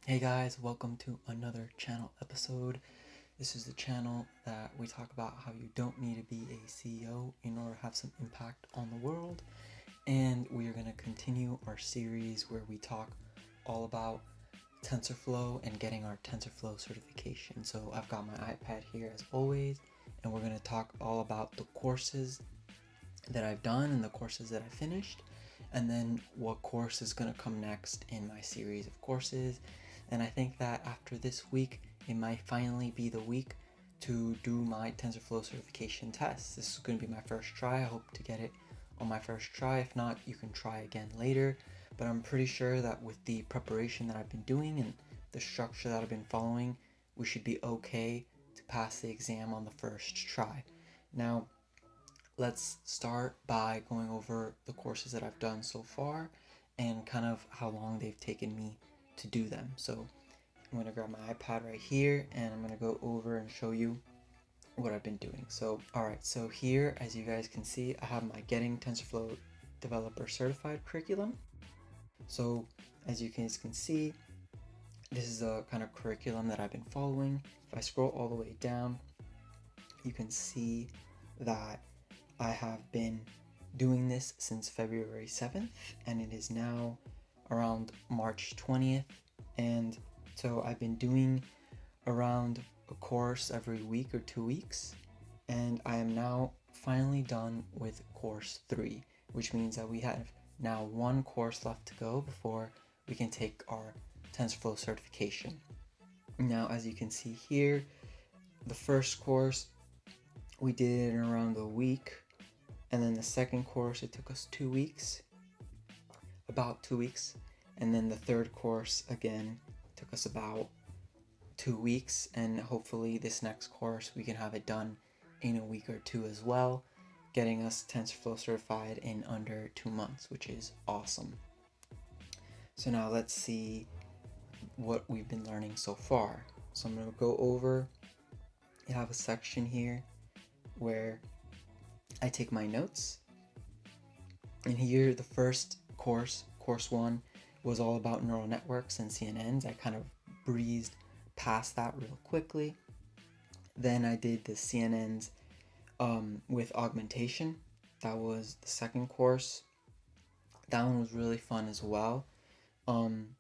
Hey guys, welcome to another channel episode. This is the channel that we talk about how you don't need to be a CEO in order to have some impact on the world. And we are going to continue our series where we talk all about Tensorflow and getting our Tensorflow certification. So I've got my iPad here as always, and we're going to talk all about the courses that I've done and the courses that I finished, and then what course is going to come next in my series of courses. And I think that after this week, it might finally be the week to do my TensorFlow certification test. This is going to be my first try. I hope to get it on my first try. If not, you can try again later. But I'm pretty sure that with the preparation that I've been doing and the structure that I've been following, we should be okay to pass the exam on the first try. Now, let's start by going over the courses that I've done so far and kind of how long they've taken me to do them. So I'm going to grab my iPad right here and I'm going to go over and show you what I've been doing. So, alright, so here, as you guys can see, I have my Getting TensorFlow Developer Certified curriculum. So, as you guys can see, this is a kind of curriculum that I've been following. If I scroll all the way down, you can see that I have been doing this since February 7th, and it is now around March 20th. And so I've been doing around a course every week or 2 weeks, and I am now finally done with course 3, which means that we have now one course left to go before we can take our TensorFlow certification. Now, as you can see here, the first course we did it in around a week, and then the second course it took us 2 weeks, about 2 weeks, and then the third course again took us about 2 weeks, and hopefully this next course we can have it done in a week or two as well, getting us TensorFlow certified in under 2 months, which is awesome. So now let's see what we've been learning so far. So I'm going to go over, you have a section here where I take my notes, and here the first course 1, was all about neural networks and CNNs. I kind of breezed past that real quickly. Then I did the CNNs with augmentation. That was the second course. That one was really fun as well. Again,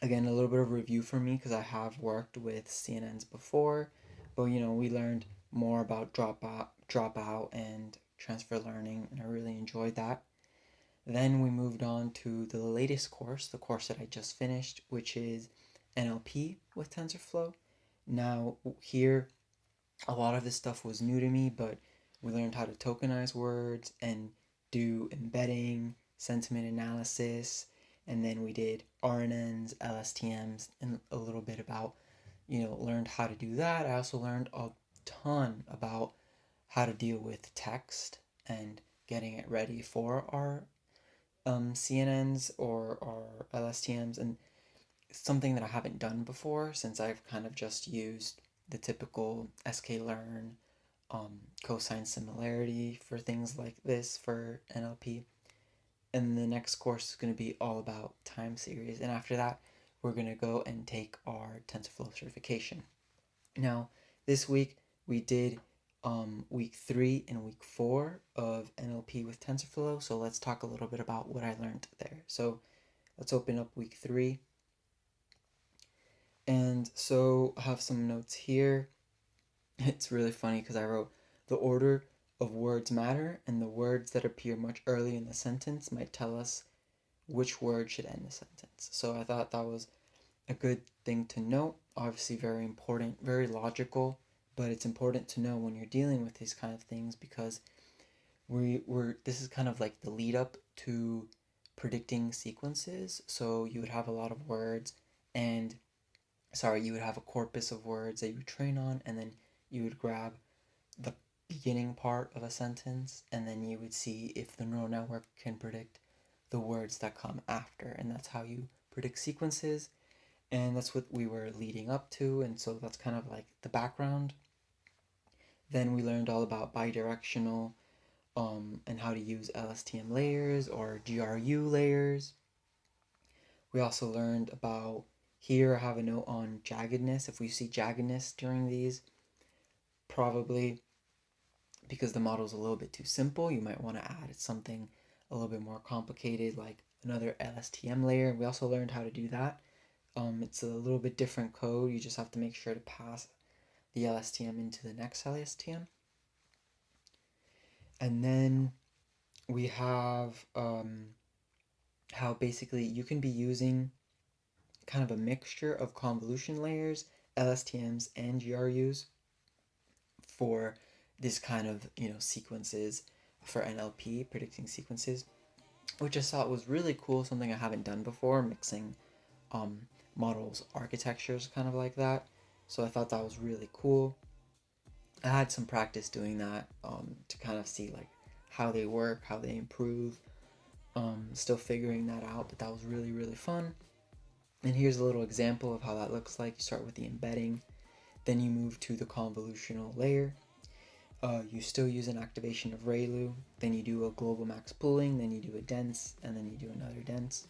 a little bit of review for me because I have worked with CNNs before, but we learned more about dropout and transfer learning, and I really enjoyed that. Then we moved on to the latest course, the course that I just finished, which is NLP with TensorFlow. Now here, a lot of this stuff was new to me, but we learned how to tokenize words and do embedding, sentiment analysis, and then we did RNNs, LSTMs, and a little bit about, learned how to do that. I also learned a ton about how to deal with text and getting it ready for our CNNs or LSTMs, and something that I haven't done before since I've kind of just used the typical sklearn, cosine similarity for things like this for NLP. And the next course is going to be all about time series, and after that we're going to go and take our TensorFlow certification. Now this week we did week 3 and week 4 of NLP with TensorFlow, so let's talk a little bit about what I learned there. So let's open up week 3. And so I have some notes here. It's really funny because I wrote, the order of words matter, and the words that appear much early in the sentence might tell us which word should end the sentence. So I thought that was a good thing to note. Obviously very important, very logical, but it's important to know when you're dealing with these kind of things because this is kind of like the lead up to predicting sequences. So you would have a lot of words, and you would have a corpus of words that you would train on, and then you would grab the beginning part of a sentence, and then you would see if the neural network can predict the words that come after, and that's how you predict sequences, and that's what we were leading up to, and so that's kind of like the background. Then we learned all about bidirectional and how to use LSTM layers or GRU layers. We also learned about Here I have a note on jaggedness. If we see jaggedness during these, probably because the model is a little bit too simple, you might want to add something a little bit more complicated, like another LSTM layer. We also learned how to do that. It's a little bit different code. You just have to make sure to pass the LSTM into the next LSTM. And then we have how basically you can be using kind of a mixture of convolution layers, LSTMs, and GRUs for this kind of, sequences for NLP, predicting sequences, which I thought was really cool, something I haven't done before, mixing models architectures kind of like that. So I thought that was really cool. I had some practice doing that to kind of see like how they work, how they improve. Still figuring that out, but that was really, really fun. And here's a little example of how that looks like. You start with the embedding, then you move to the convolutional layer. You still use an activation of ReLU, then you do a global max pooling, then you do a dense, and then you do another dense.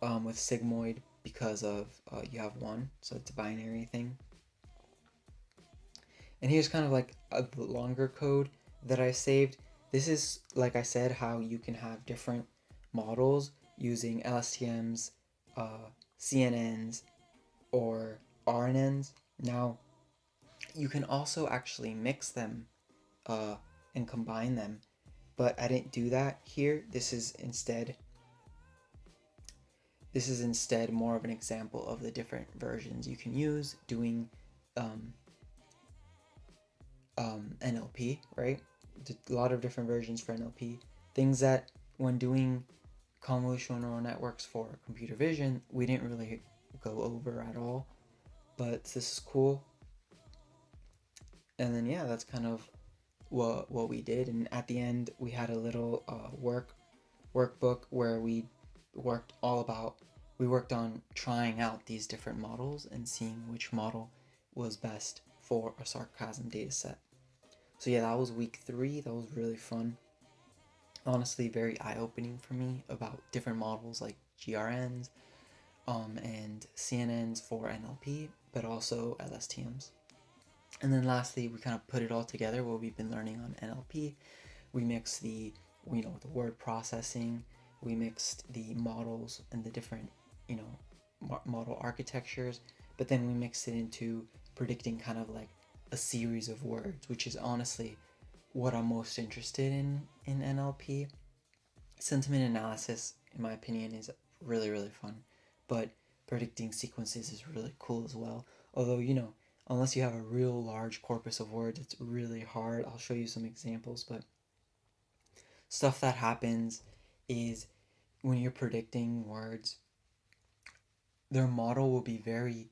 With sigmoid, because of you have one, so it's a binary thing. And here's kind of like a longer code that I saved. This is, like I said, how you can have different models using LSTMs, CNNs, or RNNs. Now, you can also actually mix them and combine them, but I didn't do that here. This is instead more of an example of the different versions you can use doing NLP, right? A lot of different versions for NLP. Things that when doing convolutional neural networks for computer vision, we didn't really go over at all, but this is cool. And then yeah, that's kind of what we did. And at the end, we had a little workbook where we worked on trying out these different models and seeing which model was best for a sarcasm data set. So yeah, that was week 3. That was really fun. Honestly, very eye-opening for me about different models like GRNs and CNNs for NLP, but also LSTMs. And then lastly, we kind of put it all together, what we've been learning on NLP. We mixed the word processing, we mixed the models and the different, model architectures, but then we mixed it into predicting kind of like a series of words, which is honestly what I'm most interested in NLP. Sentiment analysis, in my opinion, is really, really fun, but predicting sequences is really cool as well. Although, unless you have a real large corpus of words, it's really hard. I'll show you some examples, but stuff that happens is when you're predicting words, their model will be very,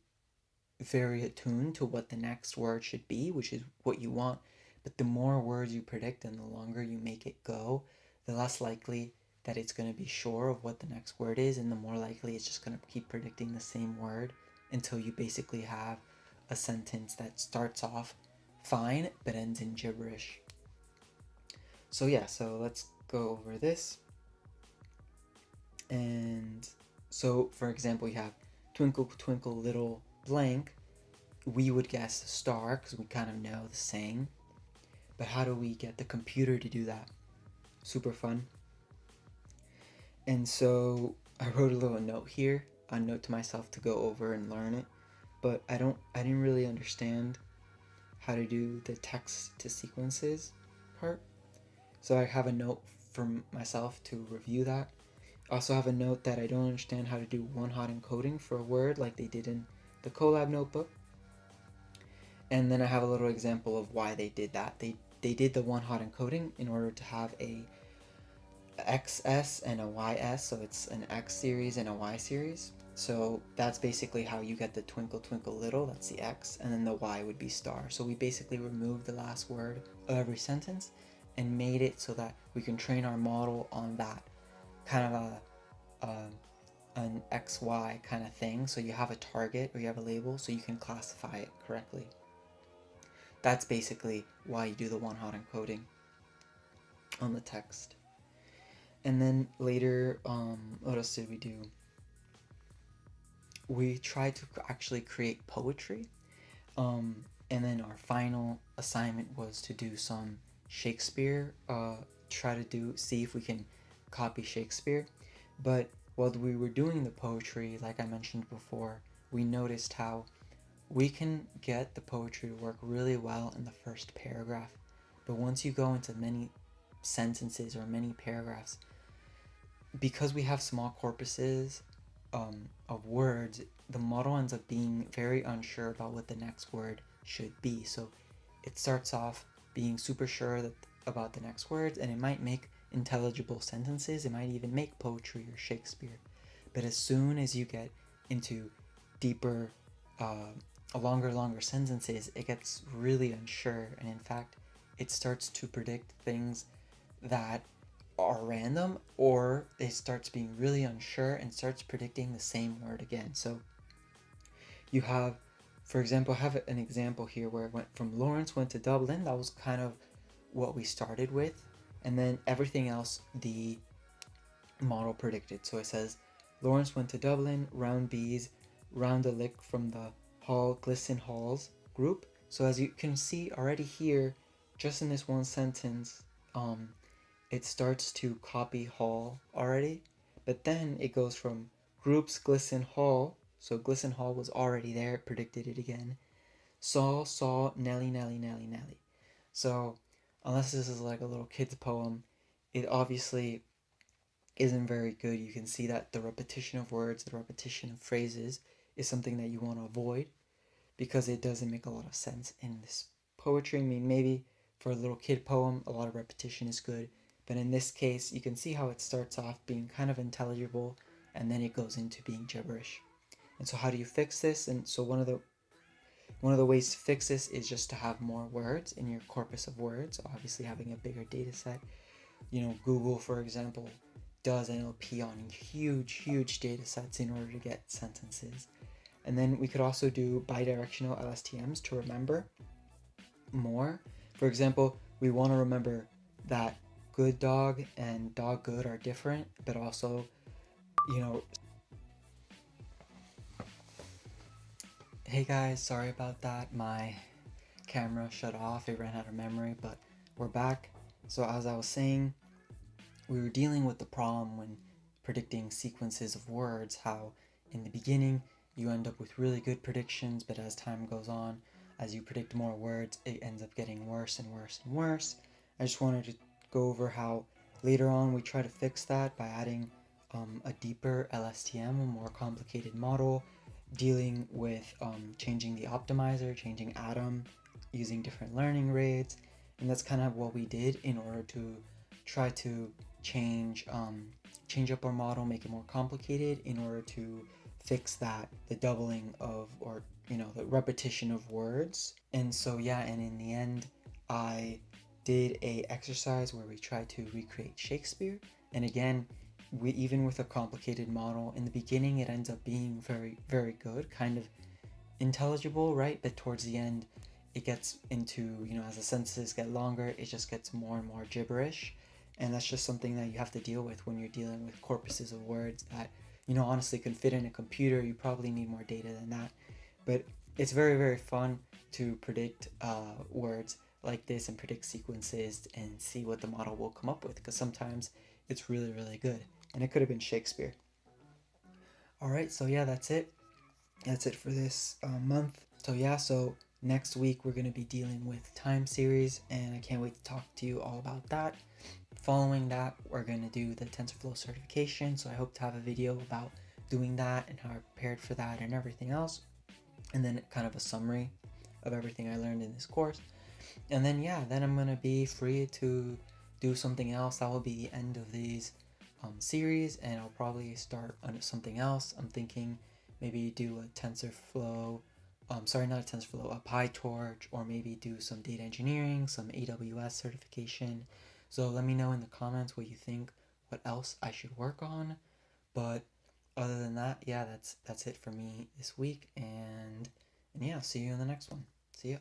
very attuned to what the next word should be, which is what you want. But the more words you predict and the longer you make it go, the less likely that it's going to be sure of what the next word is, and the more likely it's just going to keep predicting the same word until you basically have a sentence that starts off fine but ends in gibberish. So yeah, so let's go over this. And so, for example, you have twinkle twinkle little blank. We would guess star because we kind of know the saying. But how do we get the computer to do that? Super fun. And so I wrote a little note here, a note to myself to go over and learn it. But I didn't really understand how to do the text to sequences part. So I have a note for myself to review that. I also have a note that I don't understand how to do one-hot encoding for a word like they did in the Colab notebook. And then I have a little example of why they did that. They did the one-hot encoding in order to have a XS and a YS, so it's an X series and a Y series. So that's basically how you get the twinkle twinkle little, that's the X, and then the Y would be star. So we basically removed the last word of every sentence and made it so that we can train our model on that kind of an XY kind of thing. So you have a target or you have a label so you can classify it correctly. That's basically why you do the one-hot encoding on the text. And then later, what else did we do? we tried to actually create poetry. And then our final assignment was to do some Shakespeare, try to see if we can copy Shakespeare. But while we were doing the poetry, like I mentioned before, we noticed how we can get the poetry to work really well in the first paragraph. But once you go into many sentences or many paragraphs, because we have small corpuses of words, the model ends up being very unsure about what the next word should be. So it starts off being super sure about the next words, and it might make intelligible sentences. It might even make poetry or Shakespeare. But as soon as you get into deeper, longer sentences, it gets really unsure, and in fact, it starts to predict things that are random, or it starts being really unsure and starts predicting the same word again. So you have, for example, I have an example here where it went from Lawrence went to Dublin. That was kind of what we started with, and then everything else the model predicted. So it says Lawrence went to Dublin, round bees, round a lick from the hall, glisten halls group. So as you can see already here, just in this one sentence, it starts to copy hall already, but then it goes from groups glisten hall, so glisten hall was already there, it predicted it again, saw Nelly Nelly Nelly Nelly. So unless this is like a little kid's poem, it obviously isn't very good. You can see that the repetition of words, the repetition of phrases is something that you want to avoid, because it doesn't make a lot of sense in this poetry. I mean, maybe for a little kid poem, a lot of repetition is good, but in this case, you can see how it starts off being kind of intelligible, and then it goes into being gibberish. And so how do you fix this? And so one of the ways to fix this is just to have more words in your corpus of words, obviously having a bigger data set. Google, for example, does NLP on huge data sets in order to get sentences. And then we could also do bidirectional LSTMs to remember more. For example, we want to remember that good dog and dog good are different, but also, hey guys, sorry about that. My camera shut off, it ran out of memory, but we're back. So as I was saying, we were dealing with the problem when predicting sequences of words, how in the beginning you end up with really good predictions, but as time goes on, as you predict more words, it ends up getting worse and worse and worse. I just wanted to go over how later on we try to fix that by adding a deeper LSTM, a more complicated model, dealing with changing the optimizer, changing Atom, using different learning rates, and that's kind of what we did in order to try to change up our model, make it more complicated in order to fix that, the doubling of, or the repetition of words. And so yeah, and in the end, I did a exercise where we tried to recreate Shakespeare, and again, even with a complicated model, in the beginning it ends up being very, very good, kind of intelligible, right? But towards the end, it gets into, as the sentences get longer, it just gets more and more gibberish. And that's just something that you have to deal with when you're dealing with corpuses of words that, honestly can fit in a computer. You probably need more data than that. But it's very, very fun to predict words like this and predict sequences and see what the model will come up with, because sometimes it's really, really good. And it could have been Shakespeare. All right, so yeah, that's it. That's it for this month. So yeah, so next week we're going to be dealing with time series, and I can't wait to talk to you all about that. Following that, we're going to do the Tensorflow certification, so I hope to have a video about doing that and how I prepared for that and everything else, and then kind of a summary of everything I learned in this course. And then yeah, then I'm going to be free to do something else. That will be the end of these series, and I'll probably start on something else. I'm thinking maybe do a TensorFlow, not a TensorFlow, a PyTorch, or maybe do some data engineering, some AWS certification. So let me know in the comments what you think, what else I should work on. But other than that, yeah, that's it for me this week, and yeah, see you in the next one. See ya.